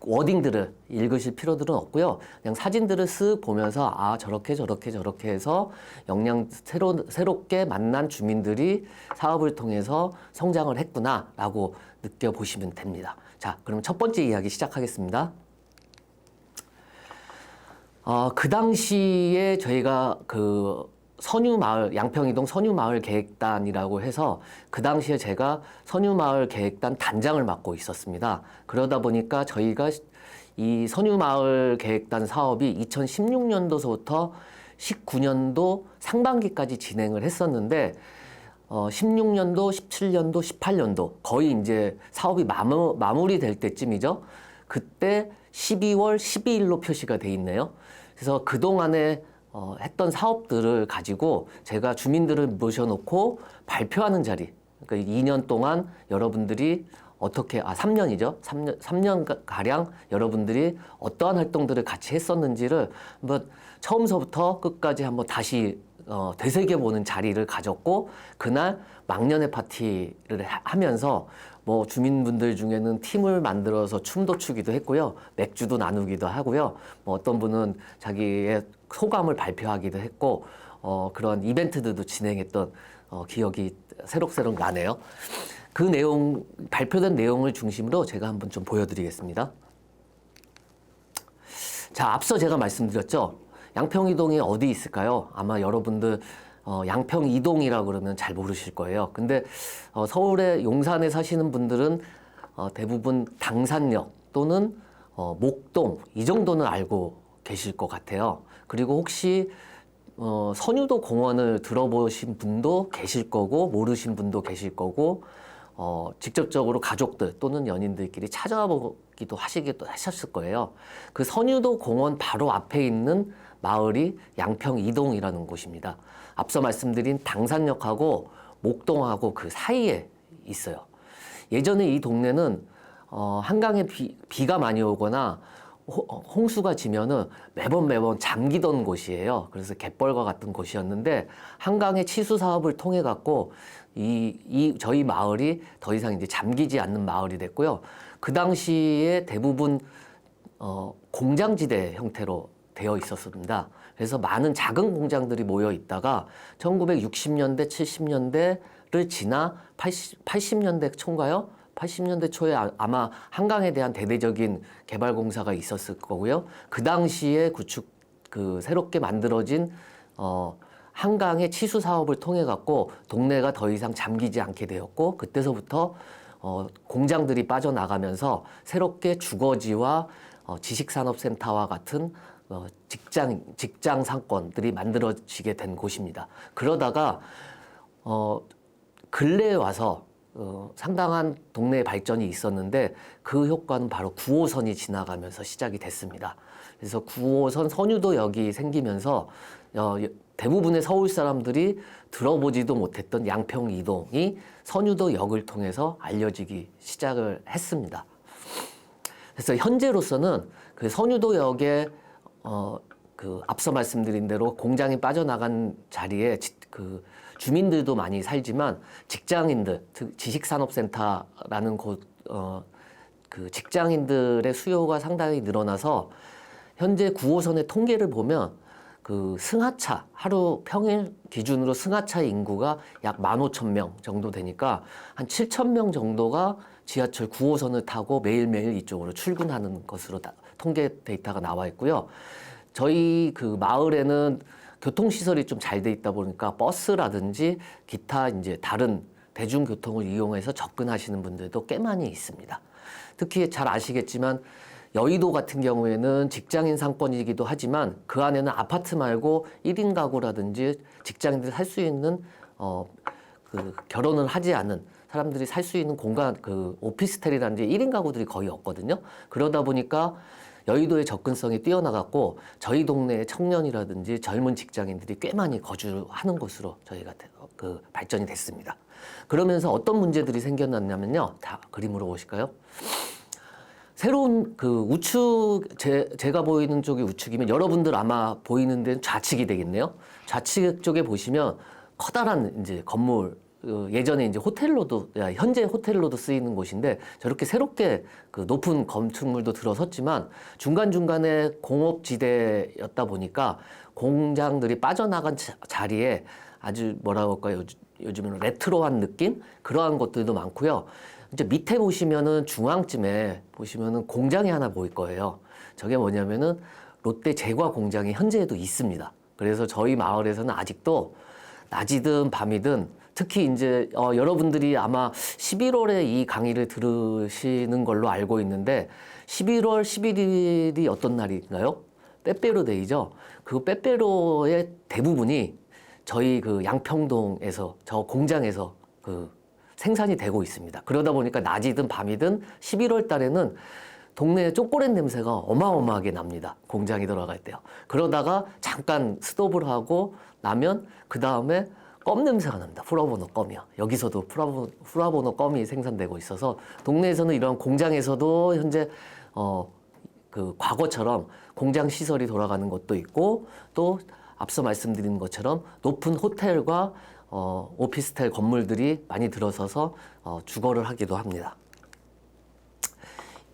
워딩들을 읽으실 필요들은 없고요. 그냥 사진들을 쓱 보면서 아 저렇게 해서 새롭게 만난 주민들이 사업을 통해서 성장을 했구나라고 느껴보시면 됩니다. 자, 그럼 첫 번째 이야기 시작하겠습니다. 그 당시에 저희가 선유마을, 양평이동 선유마을 계획단이라고 해서 그 당시에 제가 선유마을 계획단 단장을 맡고 있었습니다. 그러다 보니까 저희가 이 선유마을 계획단 사업이 2016년도서부터 19년도 상반기까지 진행을 했었는데 16년도, 17년도, 18년도 거의 이제 사업이 마무리될 때쯤이죠. 그때 12월 12일로 표시가 돼 있네요. 그래서 그동안에 했던 사업들을 가지고 제가 주민들을 모셔놓고 발표하는 자리, 그러니까 2년 동안 여러분들이 어떻게, 3년이죠. 3년가량 여러분들이 어떠한 활동들을 같이 했었는지를 한번 처음서부터 끝까지 한번 다시 되새겨보는 자리를 가졌고, 그날 막년회 파티를 하면서 뭐 주민분들 중에는 팀을 만들어서 춤도 추기도 했고요. 맥주도 나누기도 하고요. 뭐 어떤 분은 자기의 소감을 발표하기도 했고, 그런 이벤트들도 진행했던 기억이 새록새록 나네요. 그 내용, 발표된 내용을 중심으로 제가 한번 좀 보여드리겠습니다. 자, 앞서 제가 말씀드렸죠. 양평이동이 어디 있을까요? 아마 여러분들 양평이동이라고 그러면 잘 모르실 거예요. 근데 서울의 용산에 사시는 분들은 대부분 당산역 또는 목동 이 정도는 알고 계실 것 같아요. 그리고 혹시 선유도 공원을 들어보신 분도 계실 거고 모르신 분도 계실 거고 직접적으로 가족들 또는 연인들끼리 찾아보기도 하셨을 거예요. 그 선유도 공원 바로 앞에 있는 마을이 양평이동이라는 곳입니다. 앞서 말씀드린 당산역하고 목동하고 그 사이에 있어요. 예전에 이 동네는 한강에 비가 많이 오거나 홍수가 지면은 매번 잠기던 곳이에요. 그래서 갯벌과 같은 곳이었는데 한강의 치수 사업을 통해 갖고 저희 마을이 더 이상 이제 잠기지 않는 마을이 됐고요. 그 당시에 대부분 공장지대 형태로 되어 있었습니다. 그래서 많은 작은 공장들이 모여 있다가 1960년대, 70년대를 지나 80년대 초인가요? 80년대 초에 아마 한강에 대한 대대적인 개발 공사가 있었을 거고요. 그 당시에 새롭게 만들어진 한강의 치수 사업을 통해 갖고 동네가 더 이상 잠기지 않게 되었고, 그때서부터 공장들이 빠져나가면서 새롭게 주거지와 지식산업센터와 같은 직장 상권들이 만들어지게 된 곳입니다. 그러다가 근래에 와서 상당한 동네 발전이 있었는데 그 효과는 바로 9호선이 지나가면서 시작이 됐습니다. 그래서 9호선 선유도역이 생기면서 대부분의 서울 사람들이 들어보지도 못했던 양평이동이 선유도역을 통해서 알려지기 시작을 했습니다. 그래서 현재로서는 그 선유도역에 앞서 말씀드린 대로 공장이 빠져나간 자리에 주민들도 많이 살지만 직장인들, 즉 지식산업센터라는 그 직장인들의 수요가 상당히 늘어나서 현재 9호선의 통계를 보면 그 승하차, 하루 평일 기준으로 승하차 인구가 약 15,000명 정도 되니까 한 7,000명 정도가 지하철 9호선을 타고 매일매일 이쪽으로 출근하는 것으로 통계 데이터가 나와 있고요. 저희 그 마을에는 교통시설이 좀 잘 돼 있다 보니까 버스라든지 기타 이제 다른 대중교통을 이용해서 접근하시는 분들도 꽤 많이 있습니다. 특히 잘 아시겠지만 여의도 같은 경우에는 직장인 상권이기도 하지만 그 안에는 아파트 말고 1인 가구라든지 직장인들이 살 수 있는 결혼을 하지 않은 사람들이 살 수 있는 공간, 오피스텔이라든지 1인 가구들이 거의 없거든요. 그러다 보니까 여의도의 접근성이 뛰어나갔고 저희 동네의 청년이라든지 젊은 직장인들이 꽤 많이 거주하는 곳으로 저희가 발전이 됐습니다. 그러면서 어떤 문제들이 생겨났냐면요. 다 그림으로 보실까요? 새로운 우측, 제가 보이는 쪽이 우측이면 여러분들 아마 보이는 데는 좌측이 되겠네요. 좌측 쪽에 보시면 커다란 이제 건물 예전에 이제 호텔로도, 현재 호텔로도 쓰이는 곳인데 저렇게 새롭게 그 높은 건축물도 들어섰지만 중간중간에 공업지대였다 보니까 공장들이 빠져나간 자리에 아주 뭐라고 할까요? 요즘은 레트로한 느낌? 그러한 것들도 많고요. 이제 밑에 보시면은 중앙쯤에 보시면은 공장이 하나 보일 거예요. 저게 뭐냐면은 롯데 제과 공장이 현재에도 있습니다. 그래서 저희 마을에서는 아직도 낮이든 밤이든 특히 이제 여러분들이 아마 11월에 이 강의를 들으시는 걸로 알고 있는데 11월 11일이 어떤 날인가요? 빼빼로데이죠. 그 빼빼로의 대부분이 저희 그 양평동에서 저 공장에서 그 생산이 되고 있습니다. 그러다 보니까 낮이든 밤이든 11월 달에는 동네에 초콜릿 냄새가 어마어마하게 납니다. 공장이 들어갈 때요. 그러다가 잠깐 스톱을 하고 나면 그 다음에 껌 냄새가 납니다. 프라보노 껌이요. 여기서도 프라보노 껌이 생산되고 있어서 동네에서는 이런 공장에서도 현재 그 과거처럼 공장 시설이 돌아가는 것도 있고 또 앞서 말씀드린 것처럼 높은 호텔과 오피스텔 건물들이 많이 들어서서 주거를 하기도 합니다.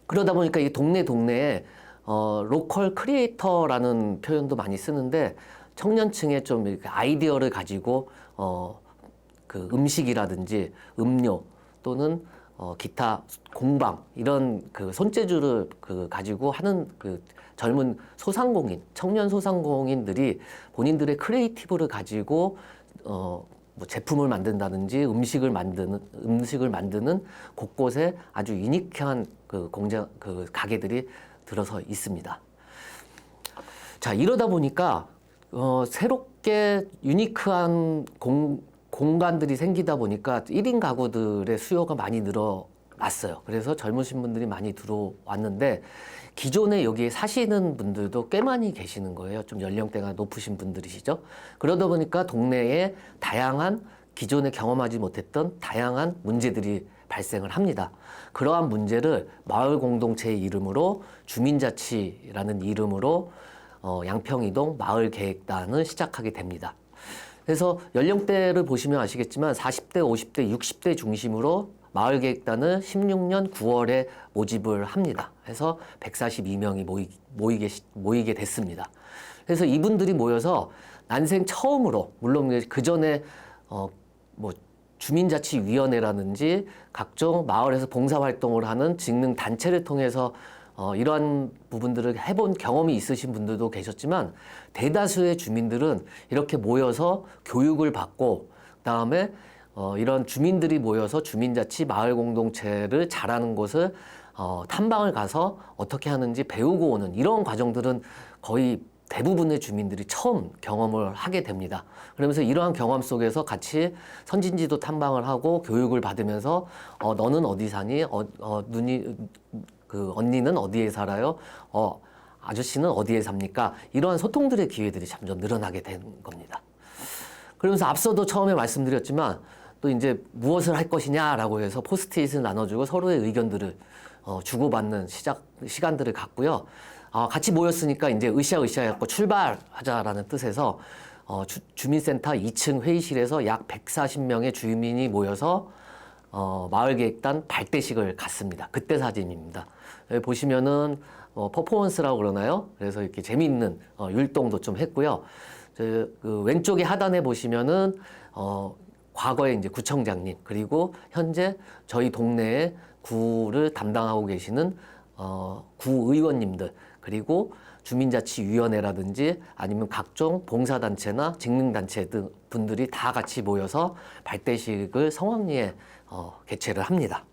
그러다 보니까 이 동네에 로컬 크리에이터라는 표현도 많이 쓰는데 청년층의 좀 이렇게 아이디어를 가지고 그 음식이라든지 음료 또는 기타 공방 이런 그 손재주를 그 가지고 하는 그 젊은 소상공인, 청년 소상공인들이 본인들의 크리에이티브를 가지고 뭐 제품을 만든다든지 음식을 만드는 곳곳에 아주 유니크한 그 공장, 그 가게들이 들어서 있습니다. 자, 이러다 보니까 새롭게 유니크한 공간들이 생기다 보니까 1인 가구들의 수요가 많이 늘어났어요. 그래서 젊으신 분들이 많이 들어왔는데 기존에 여기에 사시는 분들도 꽤 많이 계시는 거예요. 좀 연령대가 높으신 분들이시죠. 그러다 보니까 동네에 다양한 기존에 경험하지 못했던 다양한 문제들이 발생을 합니다. 그러한 문제를 마을 공동체의 이름으로 주민자치라는 이름으로 양평이동 마을계획단을 시작하게 됩니다. 그래서 연령대를 보시면 아시겠지만 40대, 50대, 60대 중심으로 마을계획단을 16년 9월에 모집을 합니다. 해서 142명이 모이게 됐습니다. 그래서 이분들이 모여서 난생 처음으로 물론 그 전에 뭐 주민자치위원회라든지 각종 마을에서 봉사활동을 하는 직능 단체를 통해서 이러한 부분들을 해본 경험이 있으신 분들도 계셨지만 대다수의 주민들은 이렇게 모여서 교육을 받고 그다음에 이런 주민들이 모여서 주민자치 마을 공동체를 잘하는 곳을 탐방을 가서 어떻게 하는지 배우고 오는 이런 과정들은 거의 대부분의 주민들이 처음 경험을 하게 됩니다. 그러면서 이러한 경험 속에서 같이 선진지도 탐방을 하고 교육을 받으면서 너는 어디 사니? 그 언니는 어디에 살아요? 아저씨는 어디에 삽니까? 이러한 소통들의 기회들이 점점 늘어나게 된 겁니다. 그러면서 앞서도 처음에 말씀드렸지만 또 이제 무엇을 할 것이냐라고 해서 포스트잇을 나눠주고 서로의 의견들을 주고받는 시간들을 갖고요. 같이 모였으니까 이제 으쌰으쌰 해갖고 출발하자라는 뜻에서 주민센터 2층 회의실에서 약 140명의 주민이 모여서 마을계획단 발대식을 갔습니다. 그때 사진입니다. 여기 보시면은 퍼포먼스라고 그러나요? 그래서 이렇게 재미있는 율동도 좀 했고요. 그 왼쪽에 하단에 보시면은 과거에 이제 구청장님 그리고 현재 저희 동네에 구를 담당하고 계시는 구의원님들 그리고 주민자치위원회라든지 아니면 각종 봉사단체나 직능단체 등 분들이 다 같이 모여서 발대식을 성황리에 개최를 합니다.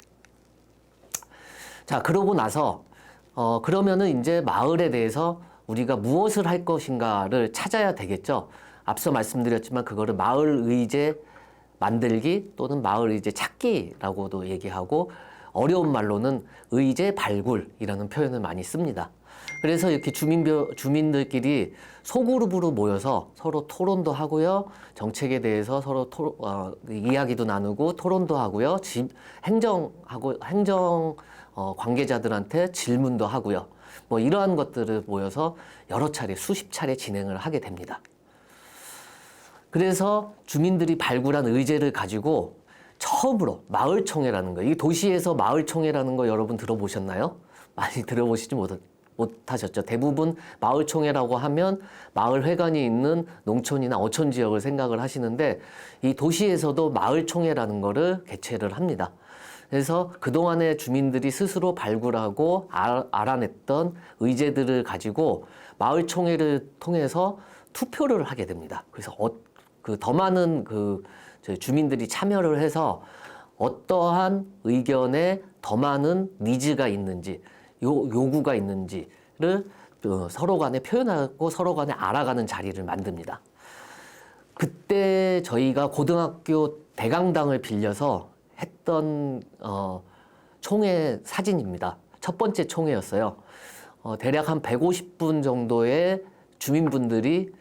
자, 그러고 나서 그러면은 이제 마을에 대해서 우리가 무엇을 할 것인가를 찾아야 되겠죠. 앞서 말씀드렸지만 그거를 마을의제 만들기 또는 마을의제 찾기라고도 얘기하고 어려운 말로는 의제 발굴이라는 표현을 많이 씁니다. 그래서 이렇게 주민들끼리 소그룹으로 모여서 서로 토론도 하고요. 정책에 대해서 서로 이야기도 나누고 토론도 하고요. 행정 관계자들한테 질문도 하고요. 뭐 이러한 것들을 모여서 여러 차례, 수십 차례 진행을 하게 됩니다. 그래서 주민들이 발굴한 의제를 가지고 처음으로 마을총회라는 거, 이 도시에서 마을총회라는 거 여러분 들어보셨나요? 많이 들어보시지 못하셨죠. 대부분 마을총회라고 하면 마을회관이 있는 농촌이나 어촌 지역을 생각을 하시는데 이 도시에서도 마을총회라는 거를 개최를 합니다. 그래서 그동안에 주민들이 스스로 발굴하고 알아냈던 의제들을 가지고 마을총회를 통해서 투표를 하게 됩니다. 그래서 더 많은 주민들이 참여를 해서 어떠한 의견에 더 많은 니즈가 있는지, 요구가 있는지를 서로 간에 표현하고 서로 간에 알아가는 자리를 만듭니다. 그때 저희가 고등학교 대강당을 빌려서 했던 총회 사진입니다. 첫 번째 총회였어요. 대략 한 150분 정도의 주민분들이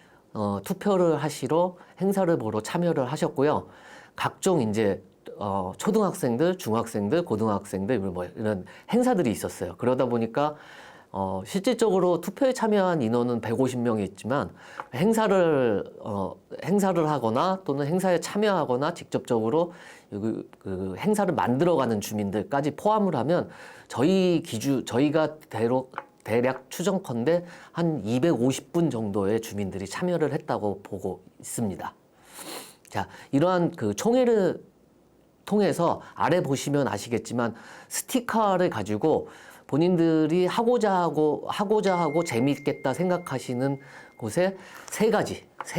투표를 하시러 행사를 보러 참여를 하셨고요. 각종 이제 초등학생들, 중학생들, 고등학생들 뭐 이런 행사들이 있었어요. 그러다 보니까 실질적으로 투표에 참여한 인원은 150명이 있지만 행사를 하거나 또는 행사에 참여하거나 직접적으로 그 행사를 만들어가는 주민들까지 포함을 하면 저희가 대략 추정컨대 한 250분 정도의 주민들이 참여를 했다고 보고 있습니다. 자, 이러한 그 총회를 통해서 아래 보시면 아시겠지만 스티커를 가지고 본인들이 하고자 하고 재미있겠다 생각하시는 곳에 세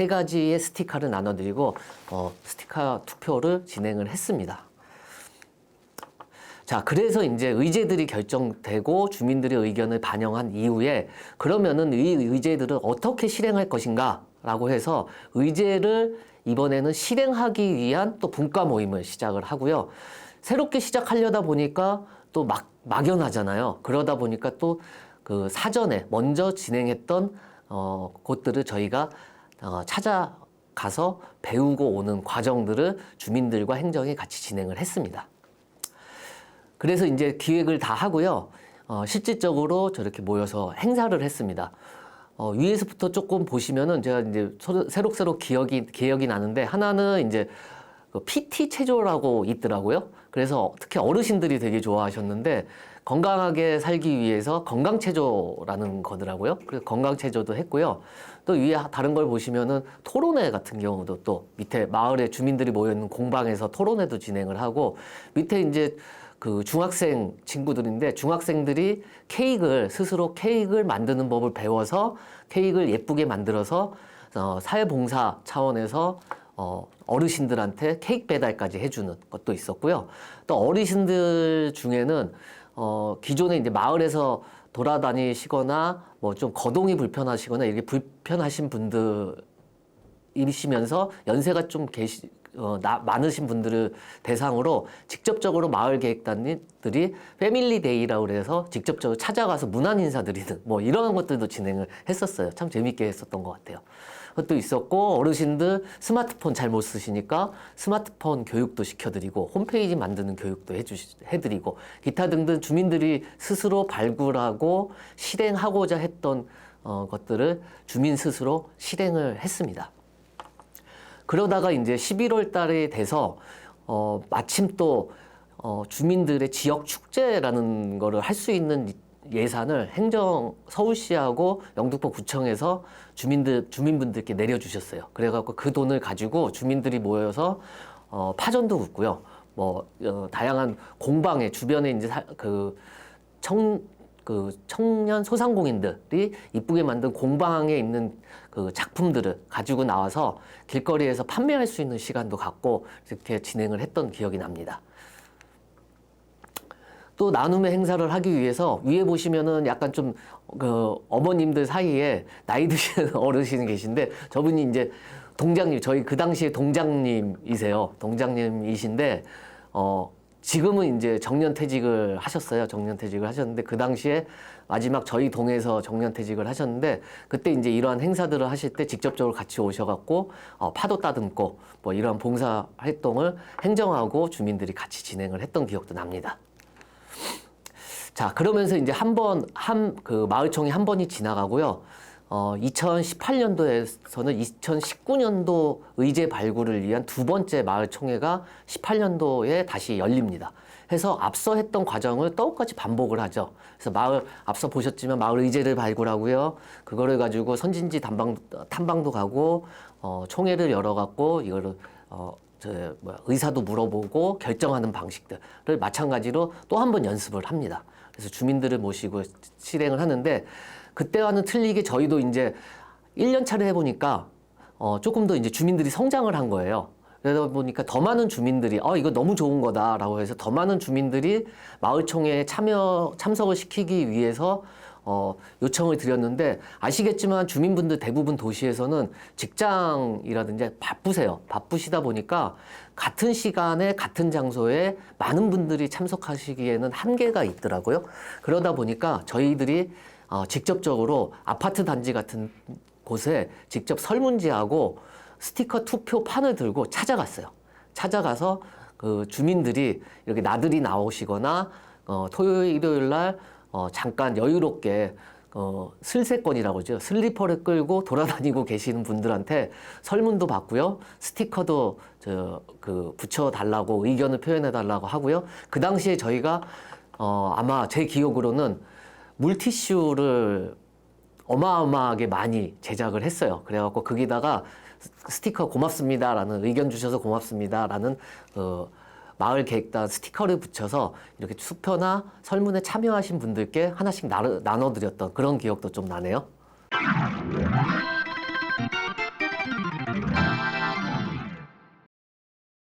가지의 스티커를 나눠드리고 스티커 투표를 진행을 했습니다. 자, 그래서 이제 의제들이 결정되고 주민들의 의견을 반영한 이후에 그러면은 이 의제들을 어떻게 실행할 것인가 라고 해서 의제를 이번에는 실행하기 위한 또 분과 모임을 시작을 하고요. 새롭게 시작하려다 보니까 또 막연하잖아요. 그러다 보니까 또 그 사전에 먼저 진행했던 곳들을 저희가 찾아가서 배우고 오는 과정들을 주민들과 행정이 같이 진행을 했습니다. 그래서 이제 기획을 다 하고요. 실질적으로 저렇게 모여서 행사를 했습니다. 위에서부터 조금 보시면은 제가 이제 새록새록 기억이 나는데 하나는 이제 PT 체조라고 있더라고요. 그래서 특히 어르신들이 되게 좋아하셨는데 건강하게 살기 위해서 건강체조라는 거더라고요. 그래서 건강체조도 했고요. 또 위에 다른 걸 보시면은 토론회 같은 경우도 또 밑에 마을에 주민들이 모여있는 공방에서 토론회도 진행을 하고 밑에 이제 그 중학생 친구들인데 중학생들이 스스로 케이크를 만드는 법을 배워서 케이크를 예쁘게 만들어서 사회봉사 차원에서 어르신들한테 케이크 배달까지 해주는 것도 있었고요. 또 어르신들 중에는 기존에 이제 마을에서 돌아다니시거나 뭐 좀 거동이 불편하시거나 이렇게 불편하신 분들이시면서 연세가 좀 많으신 분들을 대상으로 직접적으로 마을 계획단들이 패밀리 데이라고 해서 직접적으로 찾아가서 문안 인사드리는 뭐 이런 것들도 진행을 했었어요. 참 재밌게 했었던 것 같아요. 그것도 있었고 어르신들 스마트폰 잘 못 쓰시니까 스마트폰 교육도 시켜드리고 홈페이지 만드는 교육도 해드리고 기타 등등 주민들이 스스로 발굴하고 실행하고자 했던 것들을 주민 스스로 실행을 했습니다. 그러다가 이제 11월 달에 돼서 마침 또 주민들의 지역 축제라는 거를 할 수 있는 예산을 서울시하고 영등포 구청에서 주민분들께 내려주셨어요. 그래갖고 그 돈을 가지고 주민들이 모여서 파전도 굽고요. 다양한 공방에 주변에 이제 청년 소상공인들이 이쁘게 만든 공방에 있는 그 작품들을 가지고 나와서 길거리에서 판매할 수 있는 시간도 갖고 이렇게 진행을 했던 기억이 납니다. 또 나눔의 행사를 하기 위해서 위에 보시면은 약간 좀 어머님들 사이에 나이 드신 어르신이 계신데 저분이 이제 동장님, 저희 그 당시에 동장님이세요. 동장님이신데 지금은 이제 정년퇴직을 하셨어요. 정년퇴직을 하셨는데 그 당시에 마지막 저희 동에서 정년퇴직을 하셨는데 그때 이제 이러한 행사들을 하실 때 직접적으로 같이 오셔갖고 파도 따듬고 뭐 이러한 봉사 활동을 행정하고 주민들이 같이 진행을 했던 기억도 납니다. 자, 그러면서 이제 그 마을총회 한 번이 지나가고요. 2018년도에서는 2019년도 의제 발굴을 위한 두 번째 마을 총회가 18년도에 다시 열립니다. 해서 앞서 했던 과정을 똑같이 반복을 하죠. 그래서 마을, 앞서 보셨지만 마을 의제를 발굴하고요. 그거를 가지고 선진지 탐방도 가고, 총회를 열어갖고, 이거를, 의사도 물어보고 결정하는 방식들을 마찬가지로 또 한 번 연습을 합니다. 그래서 주민들을 모시고 실행을 하는데, 그때와는 틀리게 저희도 이제 1년 차를 해보니까, 조금 더 이제 주민들이 성장을 한 거예요. 그러다 보니까 더 많은 주민들이 이거 너무 좋은 거다라고 해서 더 많은 주민들이 마을총회에 참석을 시키기 위해서 요청을 드렸는데, 아시겠지만 주민분들 대부분 도시에서는 직장이라든지 바쁘세요. 바쁘시다 보니까 같은 시간에 같은 장소에 많은 분들이 참석하시기에는 한계가 있더라고요. 그러다 보니까 저희들이 직접적으로 아파트 단지 같은 곳에 직접 설문지하고 스티커 투표판을 들고 찾아갔어요. 찾아가서 그 주민들이 이렇게 나들이 나오시거나 토요일, 일요일 날 잠깐 여유롭게 슬세권이라고 하죠. 슬리퍼를 끌고 돌아다니고 계시는 분들한테 설문도 받고요. 스티커도 붙여달라고 의견을 표현해달라고 하고요. 그 당시에 저희가 아마 제 기억으로는 물티슈를 어마어마하게 많이 제작을 했어요. 그래갖고 거기다가 스티커 고맙습니다라는 의견 주셔서 고맙습니다라는 마을 계획단 스티커를 붙여서 이렇게 투표나 설문에 참여하신 분들께 하나씩 나눠드렸던 그런 기억도 좀 나네요.